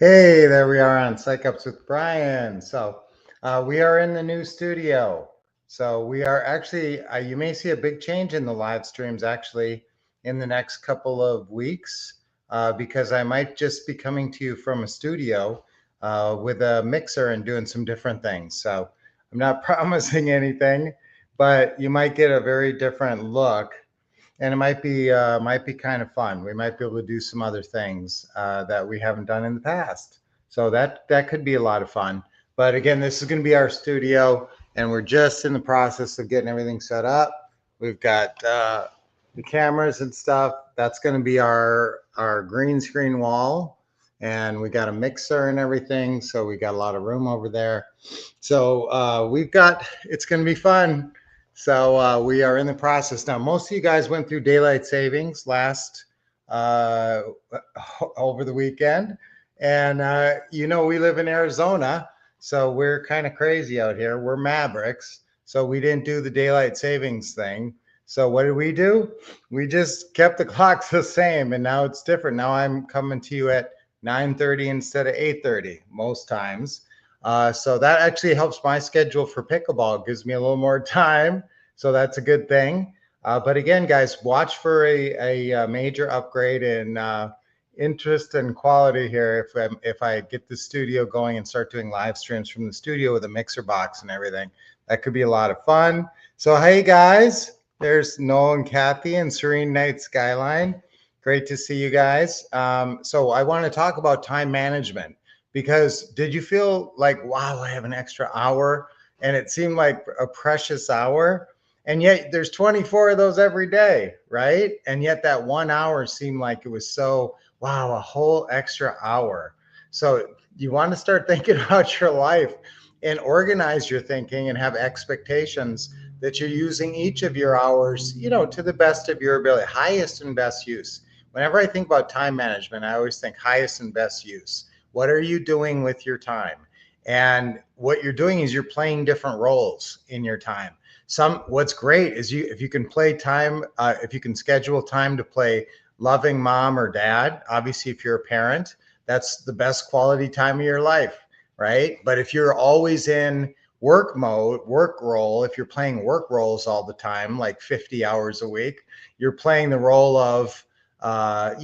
Hey, there we are on Psych Ups with Brian. We are in the new studio. So we are actually, you may see a big change in the live streams actually in the next couple of weeks because I might just be coming to you from a studio with a mixer and doing some different things. So I'm not promising anything, but you might get a very different look and it might be kind of fun. We might be able to do some other things that we haven't done in the past. So that could be a lot of fun. But again, this is going to be our studio, and we're just in the process of getting everything set up. We've got the cameras and stuff. That's going to be our green screen wall, and we got a mixer and everything. So we got a lot of room over there. So we've got it's going to be fun. So we are in the process now. Most of you guys went through daylight savings last uh, over the weekend, and we live in Arizona, so we're kind of crazy out here. We're Mavericks, so we didn't do the daylight savings thing. So what did we do? We just kept the clocks the same, and now it's different. Now I'm coming to you at 9:30 instead of 8:30 most times. So that actually helps my schedule for pickleball. It gives me a little more time. So that's a good thing. But again, guys, watch for a major upgrade in interest and quality here if I get the studio going and start doing live streams from the studio with a mixer box and everything. That could be a lot of fun. So hey guys, there's Noel and Kathy and Serene Night Skyline. Great to see you guys. So I want to talk about time management because did you feel like, wow, I have an extra hour and it seemed like a precious hour? And yet there's 24 of those every day, right? And yet that 1 hour seemed like it was so, wow, a whole extra hour. So you want to start thinking about your life and organize your thinking and have expectations that you're using each of your hours, to the best of your ability, highest and best use. Whenever I think about time management, I always think highest and best use. What are you doing with your time? And what you're doing is you're playing different roles in your time. What's great is if you can play time, if you can schedule time to play loving mom or dad. Obviously, if you're a parent, that's the best quality time of your life, right? But if you're always in work mode, work role, if you're playing work roles all the time, like 50 hours a week, you're playing the role of, I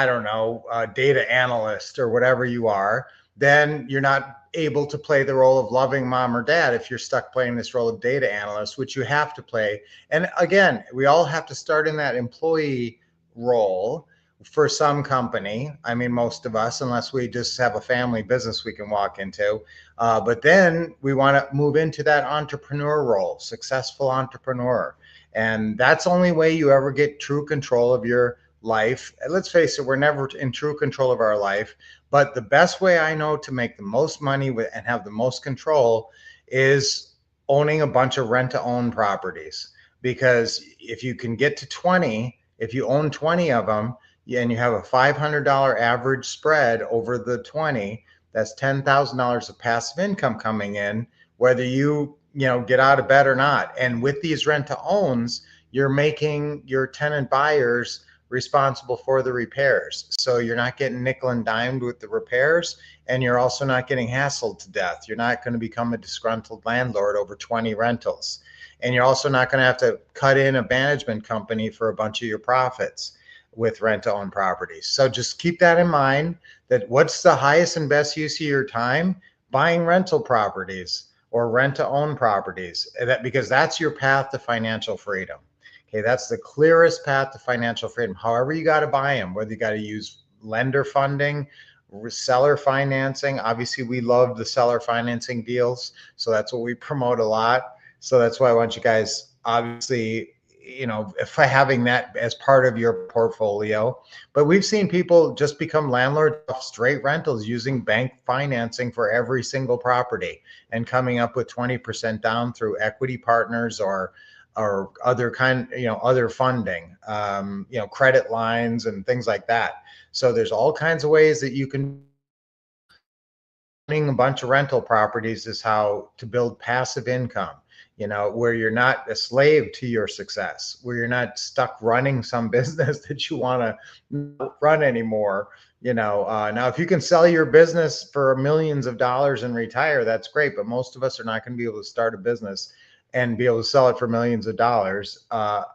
don't know, data analyst or whatever you are, then you're not able to play the role of loving mom or dad if you're stuck playing this role of data analyst, which you have to play. And again, we all have to start in that employee role for some company. I mean, most of us, unless we just have a family business we can walk into. But then we want to move into that entrepreneur role, successful entrepreneur. And that's the only way you ever get true control of your life. Let's face it, we're never in true control of our life. But the best way I know to make the most money and have the most control is owning a bunch of rent to own properties. Because if you can get to 20, if you own 20 of them and you have a $500 average spread over the 20, that's $10,000 of passive income coming in, whether you get out of bed or not. And with these rent to owns, you're making your tenant buyers responsible for the repairs. So you're not getting nickel and dimed with the repairs, and you're also not getting hassled to death. You're not going to become a disgruntled landlord over 20 rentals. And you're also not going to have to cut in a management company for a bunch of your profits with rent to own properties. So just keep that in mind, that what's the highest and best use of your time? Buying rental properties or rent to own properties, because that's your path to financial freedom. Okay, that's the clearest path to financial freedom. However, you got to buy them, whether you got to use lender funding, seller financing. Obviously, we love the seller financing deals. So that's what we promote a lot. So that's why I want you guys, obviously, if having that as part of your portfolio. But we've seen people just become landlords of straight rentals using bank financing for every single property and coming up with 20% down through equity partners or other funding, credit lines and things like that. So there's all kinds of ways that you can. Owning a bunch of rental properties is how to build passive income. where you're not a slave to your success, where you're not stuck running some business that you want to not run anymore. Now if you can sell your business for millions of dollars and retire, that's great. But most of us are not going to be able to start a business and be able to sell it for millions of dollars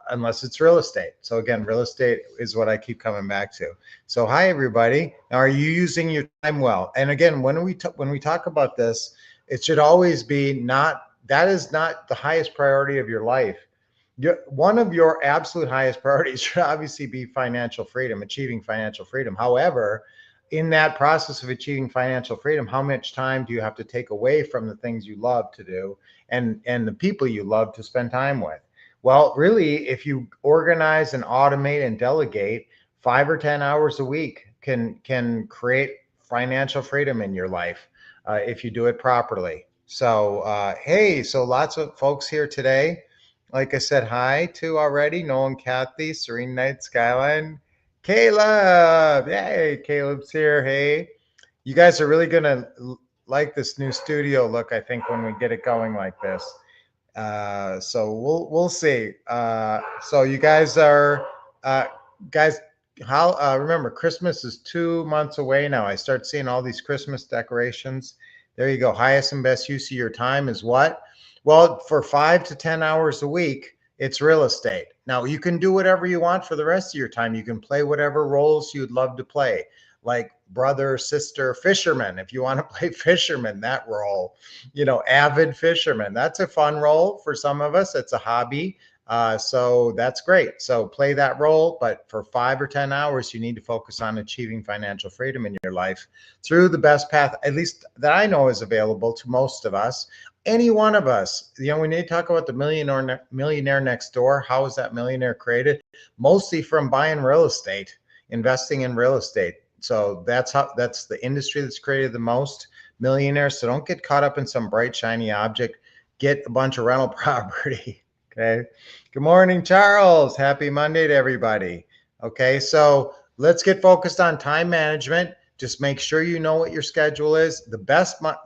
unless it's real estate. So again, real estate is what I keep coming back to. So hi everybody. Now, are you using your time well? And again, when we talk about this, it should always be that is not the highest priority of your life. One of your absolute highest priorities should obviously be financial freedom, achieving financial freedom. However, in that process of achieving financial freedom, how much time do you have to take away from the things you love to do and the people you love to spend time with? Well, really, if you organize and automate and delegate, 5 or 10 hours a week can create financial freedom in your life if you do it properly. So, hey, so lots of folks here today. Like I said, hi to already. Nolan, Kathy, Serene Night, Skyline, Caleb. Hey, Caleb's here. Hey, you guys are really going to like this new studio look, I think, when we get it going like this. So we'll see. So you guys are, guys, remember, Christmas is 2 months away now. I start seeing all these Christmas decorations. There you go. Highest and best use of your time is what? Well, for 5 to 10 hours a week, it's real estate. Now, you can do whatever you want for the rest of your time. You can play whatever roles you'd love to play, like brother, sister, fisherman. If you want to play fisherman, that role, avid fisherman. That's a fun role for some of us. It's a hobby. So that's great. So play that role, but for 5 or 10 hours, you need to focus on achieving financial freedom in your life through the best path, at least that I know is available to most of us. Any one of us, we need to talk about the millionaire next door. How is that millionaire created? Mostly from buying real estate, investing in real estate. So that's the industry that's created the most millionaires. So don't get caught up in some bright, shiny object. Get a bunch of rental property. Okay. Good morning, Charles. Happy Monday to everybody. Okay. So let's get focused on time management. Just make sure you know what your schedule is.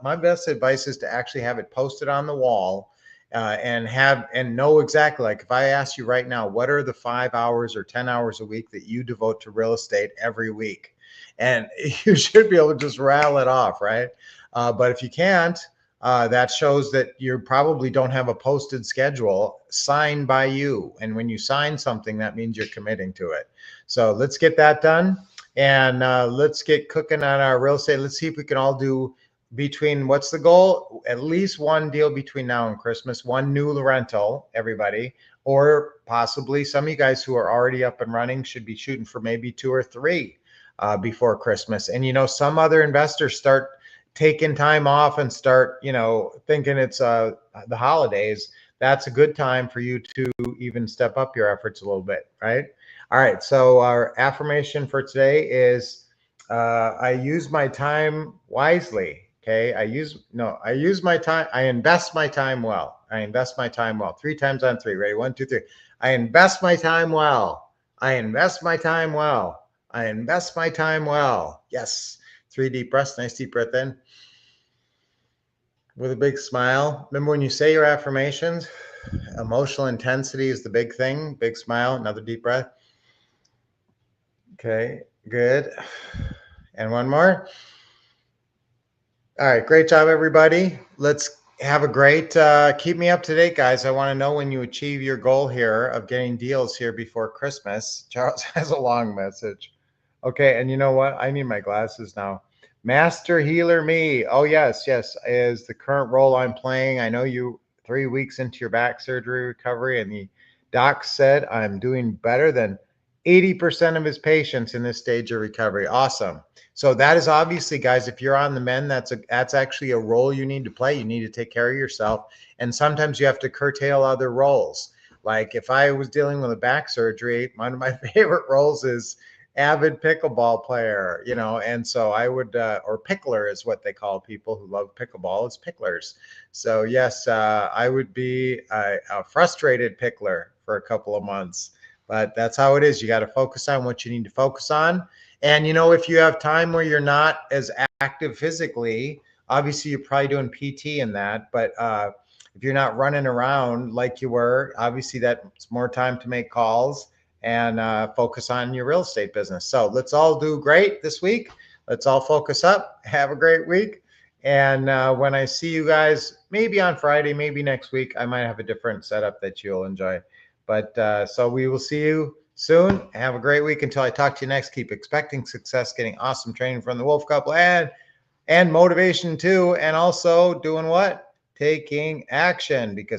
My best advice is to actually have it posted on the wall and know exactly, like if I ask you right now, what are the 5 hours or 10 hours a week that you devote to real estate every week? And you should be able to just rattle it off, right? But if you can't, that shows that you probably don't have a posted schedule signed by you. And when you sign something, that means you're committing to it. So let's get that done. And let's get cooking on our real estate. Let's see if we can all do what's the goal? At least one deal between now and Christmas, one new rental, everybody, or possibly some of you guys who are already up and running should be shooting for maybe 2 or 3 before Christmas. And, some other investors start taking time off and start, thinking it's the holidays. That's a good time for you to even step up your efforts a little bit, right? All right. So our affirmation for today is I use my time wisely. Okay. I use my time. I invest my time well. I invest my time well. 3 times on 3. Ready? 1, 2, 3. I invest my time well. I invest my time well. I invest my time well. Yes. 3 deep breaths. Nice deep breath in. With a big smile. Remember when you say your affirmations, emotional intensity is the big thing. Big smile. Another deep breath. Okay, good. And one more. All right, great job, everybody. Let's have a great, keep me up to date, guys. I want to know when you achieve your goal here of getting deals here before Christmas. Charles has a long message. Okay, and you know what? I need my glasses now. Master Healer Me. Oh, yes, is the current role I'm playing. I know you 3 weeks into your back surgery recovery, and the doc said I'm doing better than 80% of his patients in this stage of recovery. Awesome. So that is obviously, guys, if you're on the mend, that's actually a role you need to play. You need to take care of yourself. And sometimes you have to curtail other roles. Like if I was dealing with a back surgery, one of my favorite roles is avid pickleball player, and so I would, or pickler is what they call people who love pickleball, is picklers. So yes, I would be a frustrated pickler for a couple of months. But that's how it is. You got to focus on what you need to focus on. And, if you have time where you're not as active physically, obviously you're probably doing PT in that. But if you're not running around like you were, obviously that's more time to make calls and focus on your real estate business. So let's all do great this week. Let's all focus up. Have a great week. And when I see you guys, maybe on Friday, maybe next week, I might have a different setup that you'll enjoy. But so we will see you soon. Have a great week. Until I talk to you next, keep expecting success, getting awesome training from the Wolf Couple, and motivation too. And also doing what? Taking action, because